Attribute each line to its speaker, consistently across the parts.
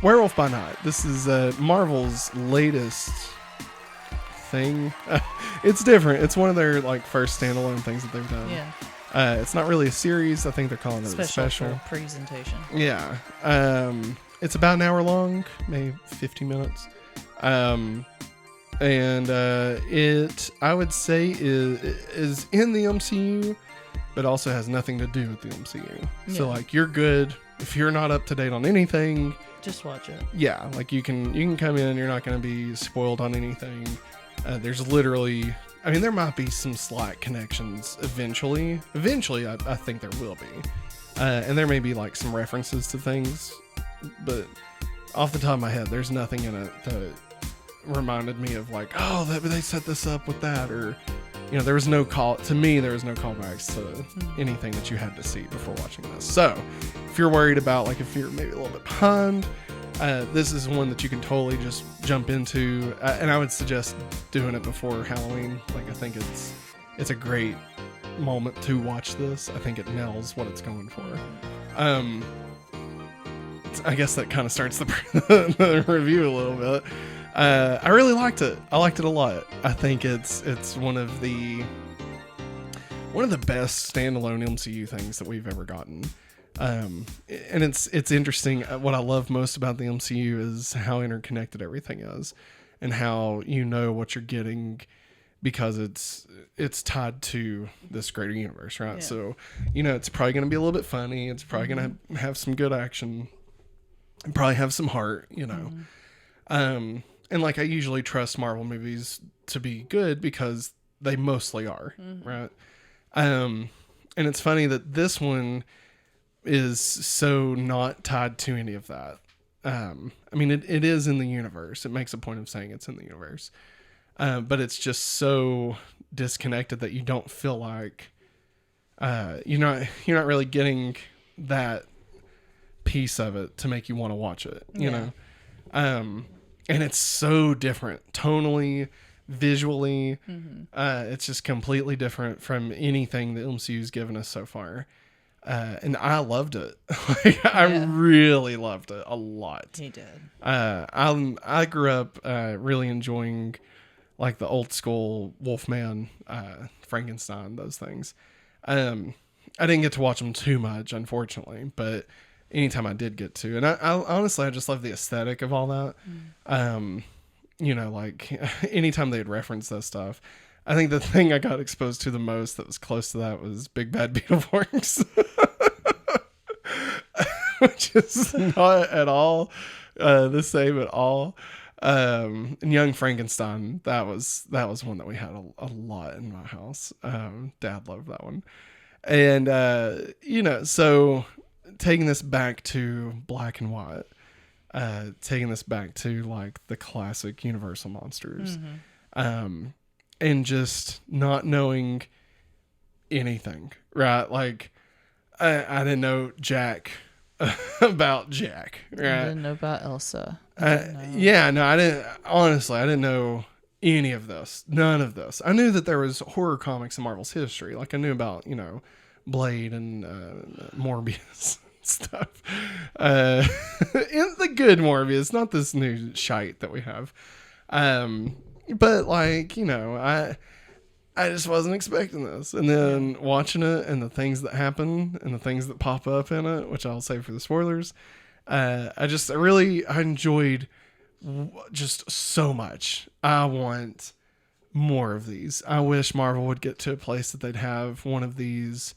Speaker 1: Werewolf by Night. This is Marvel's latest thing. It's different. It's one of their like first standalone things that they've done.
Speaker 2: Yeah.
Speaker 1: It's not really a series. I think they're calling it a special
Speaker 2: presentation.
Speaker 1: Yeah. It's about an hour long, maybe 50 minutes. It, I would say, is in the MCU, but also has nothing to do with the MCU. Yeah. So like you're good if you're not up to date on anything.
Speaker 2: Just watch it. Yeah,
Speaker 1: like you can come in. You're not going to be spoiled on anything. There's literally, I mean, there might be some slight connections eventually. Eventually, I think there will be, and there may be like some references to things, but off the top of my head, there's nothing in it that reminded me of like, oh, they set this up with that, or there was no callbacks to anything that you had to see before watching this. So if you're worried about like if you're maybe a little bit behind, this is one that you can totally just jump into, and I would suggest doing it before Halloween. Like I think it's a great moment to watch this. I think it nails what it's going for. I guess that kind of starts the review a little bit. I really liked it. I liked it a lot. I think it's one of the best standalone MCU things that we've ever gotten. And it's interesting. What I love most about the MCU is how interconnected everything is, and how what you're getting because it's tied to this greater universe, right? Yeah. So it's probably going to be a little bit funny. It's probably going to have some good action, and probably have some heart. And like I usually trust Marvel movies to be good because they mostly are, right? And it's funny that this one is so not tied to any of that. I mean, it is in the universe. It makes a point of saying it's in the universe. But it's just so disconnected that you don't feel like you're not really getting that piece of it to make you want to watch it, you know? And it's so different tonally, visually. It's just completely different from anything the MCU's given us so far. And I loved it. I really loved it a lot.
Speaker 2: He did.
Speaker 1: I grew up really enjoying like the old school Wolfman, Frankenstein, those things. I didn't get to watch them too much, unfortunately, but anytime I did get to, and I honestly, I just love the aesthetic of all that. Like anytime they'd reference that stuff, I think the thing I got exposed to the most that was close to that was Big Bad Beetleborgs, which is not at all the same at all. And Young Frankenstein, that was one that we had a lot in my house. Dad loved that one. And, so taking this back to black and white, taking this back to like the classic Universal monsters, and just not knowing anything, right? Like I didn't know Jack about Jack, right?
Speaker 2: I didn't know about Elsa.
Speaker 1: I didn't know any of this, none of this. I knew that there was horror comics in Marvel's history. Like I knew about, Blade and Morbius stuff, in the good Morbius, not this new shite that we have. But like, I just wasn't expecting this. And then watching it and the things that happen and the things that pop up in it, which I'll save for the spoilers. I enjoyed just so much. I want more of these. I wish Marvel would get to a place that they'd have one of these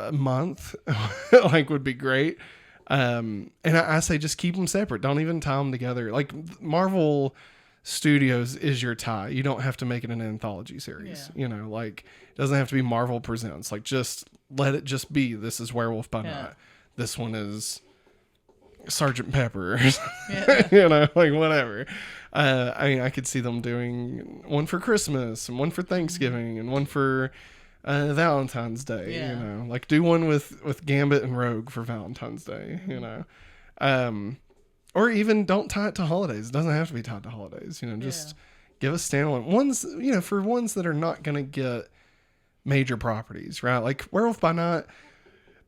Speaker 1: a month, like would be great. And I say just keep them separate. Don't even tie them together. Like Marvel Studios is your tie. You don't have to make it an anthology series. Like it doesn't have to be Marvel Presents. Like just let it just be. This is Werewolf by Night. This one is Sergeant Pepper. Like whatever. I could see them doing one for Christmas and one for Thanksgiving and one for Valentine's Day. Like do one with Gambit and Rogue for Valentine's Day. Or even don't tie it to holidays. It doesn't have to be tied to holidays. Just give us standalone ones. For ones that are not going to get major properties, right? Like Werewolf by Night,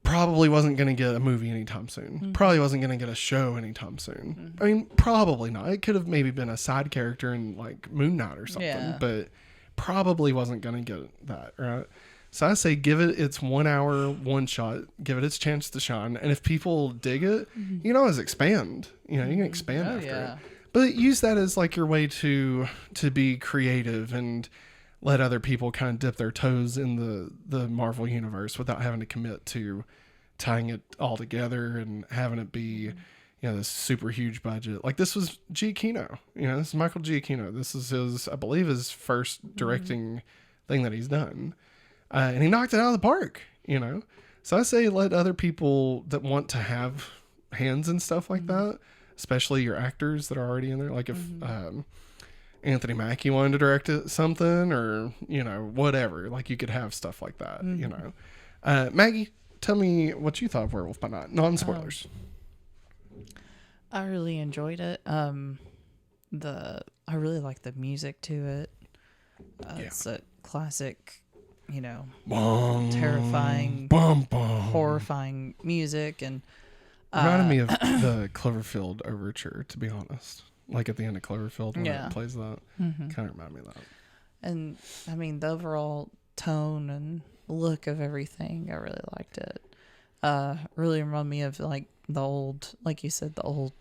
Speaker 1: probably wasn't going to get a movie anytime soon.
Speaker 2: Mm-hmm.
Speaker 1: Probably wasn't going to get a show anytime soon. I mean, probably not. It could have maybe been a side character in like Moon Knight or something, but probably wasn't going to get that, right? So I say give it its 1 hour, one shot, give it its chance to shine. And if people dig it, you can always expand. You can expand after it. But use that as like your way to be creative and let other people kind of dip their toes in the Marvel universe without having to commit to tying it all together and having it be, this super huge budget. Like this was Giacchino. This is Michael Giacchino. This is his, I believe, his first directing thing that he's done. And he knocked it out of the park, So I say let other people that want to have hands and stuff like that, especially your actors that are already in there. Like if Anthony Mackie wanted to direct something or, whatever, like you could have stuff like that, Maggie, tell me what you thought of Werewolf by Night. Non-spoilers.
Speaker 2: I really enjoyed it. I really like the music to it. It's a classic, terrifying, horrifying music, and
Speaker 1: reminded me of the Cloverfield overture, to be honest. Like at the end of Cloverfield when it plays that, kind of reminded me of that.
Speaker 2: And I mean the overall tone and look of everything, I really liked it. Really reminded me of like the old, like you said, the old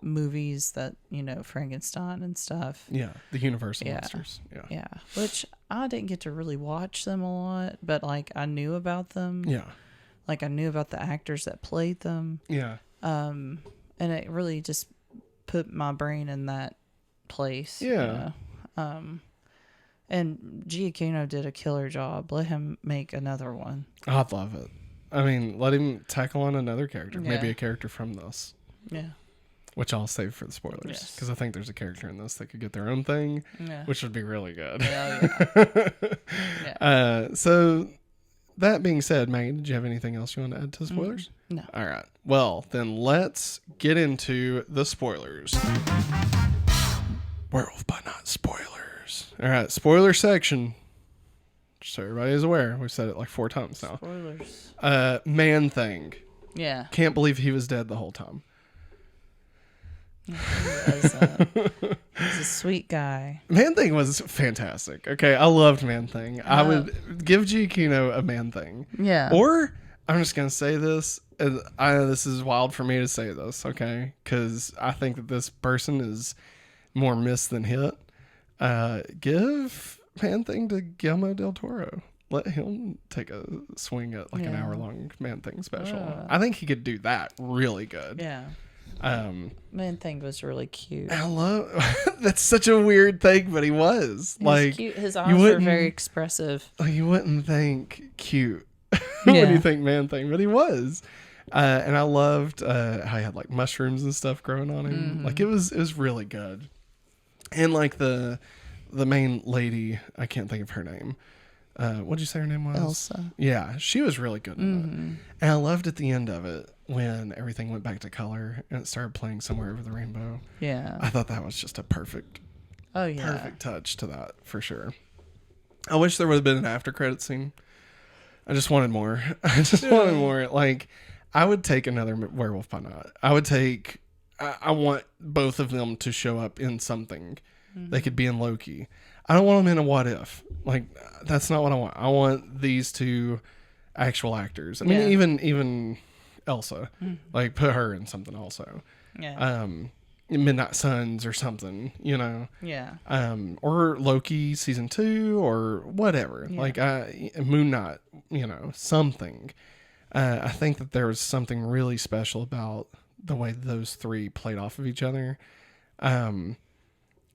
Speaker 2: movies that Frankenstein and stuff.
Speaker 1: Yeah, the Universal monsters.
Speaker 2: Yeah, which I didn't get to really watch them a lot, but like I knew about them.
Speaker 1: Yeah,
Speaker 2: like I knew about the actors that played them.
Speaker 1: Yeah.
Speaker 2: And it really just put my brain in that place.
Speaker 1: Yeah.
Speaker 2: And Giacchino did a killer job. Let him make another one.
Speaker 1: I'd love it. I mean, let him tackle on another character, maybe a character from this.
Speaker 2: Yeah.
Speaker 1: Which I'll save for the spoilers, because I think there's a character in this that could get their own thing, which would be really good. So that being said, Maggie, did you have anything else you want to add to the spoilers?
Speaker 2: No.
Speaker 1: All right. Well, then let's get into the spoilers. Werewolf by Night spoilers. All right, spoiler section. So everybody is aware. We've said it like 4 times now.
Speaker 2: Spoilers.
Speaker 1: Man Thing.
Speaker 2: Yeah.
Speaker 1: Can't believe he was dead the whole time.
Speaker 2: He was a sweet guy.
Speaker 1: Man Thing was fantastic. Okay, I loved Man Thing. I would give Giacchino a Man Thing.
Speaker 2: Yeah.
Speaker 1: Or, I'm just going to say this. I know this is wild for me to say this, okay? Because I think that this person is more missed than hit. Give Man Thing to Guillermo del Toro. Let him take a swing at like an hour-long Man Thing special. I think he could do that really good.
Speaker 2: Yeah. Man Thing was really cute.
Speaker 1: I love that's such a weird thing, but he was like
Speaker 2: cute. His eyes were very expressive.
Speaker 1: You wouldn't think cute when you think Man Thing, but he was. And I loved how he had like mushrooms and stuff growing on him. Like it was really good. And like the main lady, I can't think of her name. What'd you say her name was?
Speaker 2: Elsa.
Speaker 1: Yeah, she was really good in it. And I loved at the end of it when everything went back to color and it started playing Somewhere Over the Rainbow.
Speaker 2: Yeah.
Speaker 1: I thought that was just a perfect touch to that for sure. I wish there would have been an after credit scene. I just wanted more. Wanted more. Like, I would take another Werewolf by Night. I want both of them to show up in something. They could be in Loki. I don't want them in a What If. Like, that's not what I want. I want these two actual actors. I mean, even Elsa. Like, put her in something also.
Speaker 2: Yeah.
Speaker 1: Midnight Suns or something,
Speaker 2: Yeah.
Speaker 1: Or Loki season 2 or whatever.
Speaker 2: Yeah.
Speaker 1: Like, Moon Knight, something. I think that there was something really special about the way those three played off of each other. And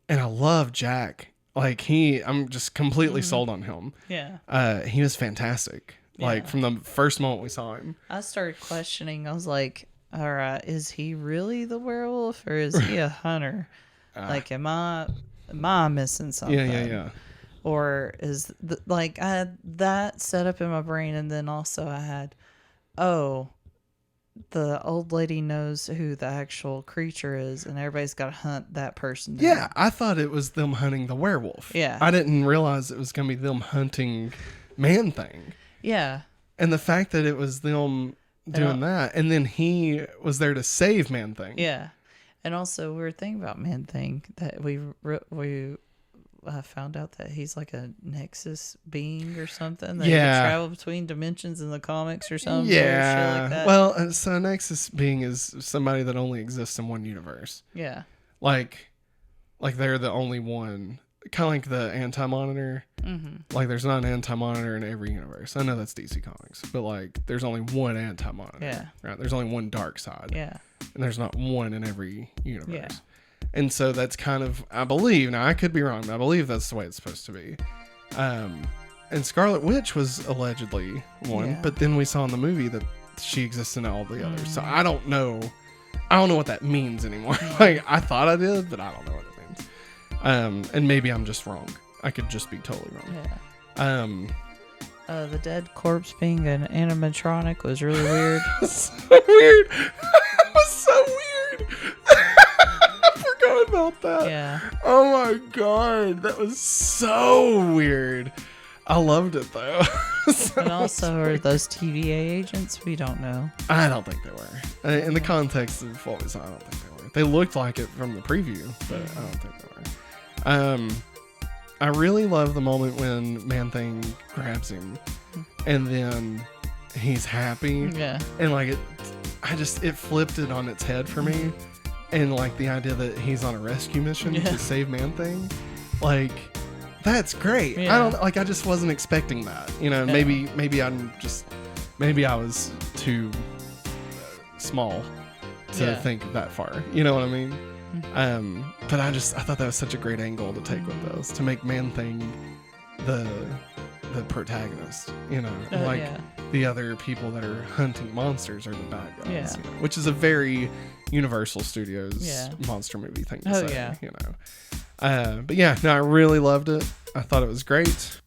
Speaker 1: I love Jack. Like I'm just completely sold on him.
Speaker 2: Yeah.
Speaker 1: He was fantastic. Like from the first moment we saw him.
Speaker 2: I started questioning. I was like, all right, is he really the werewolf or is he a hunter? Like, am I missing something?
Speaker 1: Yeah.
Speaker 2: Or is I had that set up in my brain, and then also I had, the old lady knows who the actual creature is, and everybody's got to hunt that person down.
Speaker 1: Yeah, I thought it was them hunting the werewolf.
Speaker 2: Yeah.
Speaker 1: I didn't realize it was going to be them hunting Man Thing.
Speaker 2: Yeah.
Speaker 1: And the fact that it was them doing that, and then he was there to save Man-Thing.
Speaker 2: Yeah, and also weird thing about Man-Thing that we found out that he's like a Nexus being or something. That
Speaker 1: Yeah.
Speaker 2: he travel between dimensions in the comics or something.
Speaker 1: Yeah.
Speaker 2: Shit like that.
Speaker 1: Well, so Nexus being is somebody that only exists in one universe.
Speaker 2: Yeah.
Speaker 1: Like they're the only one. Kind of like the Anti-Monitor.
Speaker 2: Mm-hmm.
Speaker 1: Like there's not an Anti-Monitor in every universe. I know that's DC Comics, but like there's only one Anti-Monitor.
Speaker 2: Yeah.
Speaker 1: Right. There's only one dark side.
Speaker 2: Yeah.
Speaker 1: And there's not one in every universe.
Speaker 2: Yeah.
Speaker 1: And so that's kind of, I believe, now I could be wrong, but I believe that's the way it's supposed to be. And Scarlet Witch was allegedly one,
Speaker 2: Yeah.
Speaker 1: but then we saw in the movie that she exists in all the others. So I don't know what that means anymore. Like I thought I did, but I don't know what it means. And maybe I'm just wrong. I could just be totally wrong.
Speaker 2: Yeah. The dead corpse being an animatronic was really weird.
Speaker 1: So weird. It was so weird. I forgot about that.
Speaker 2: Yeah.
Speaker 1: Oh my god, that was so weird. I loved it though. So
Speaker 2: And also, are those TVA agents? We don't know.
Speaker 1: I don't think they were. In the context of what we saw, I don't think they were. They looked like it from the preview, but I don't think they were. I really love the moment when Man-Thing grabs him, and then he's happy.
Speaker 2: Yeah.
Speaker 1: And like it flipped it on its head for me. And like the idea that he's on a rescue mission to save Man-Thing, like that's great.
Speaker 2: Yeah.
Speaker 1: I just wasn't expecting that. You know, maybe I was too small to think that far. You know what I mean? But I thought that was such a great angle to take with those, to make Man-Thing the protagonist, you know, the other people that are hunting monsters are the bad guys, you know, which is a very Universal Studios monster movie thing to say, you know. But yeah, no, I really loved it. I thought it was great.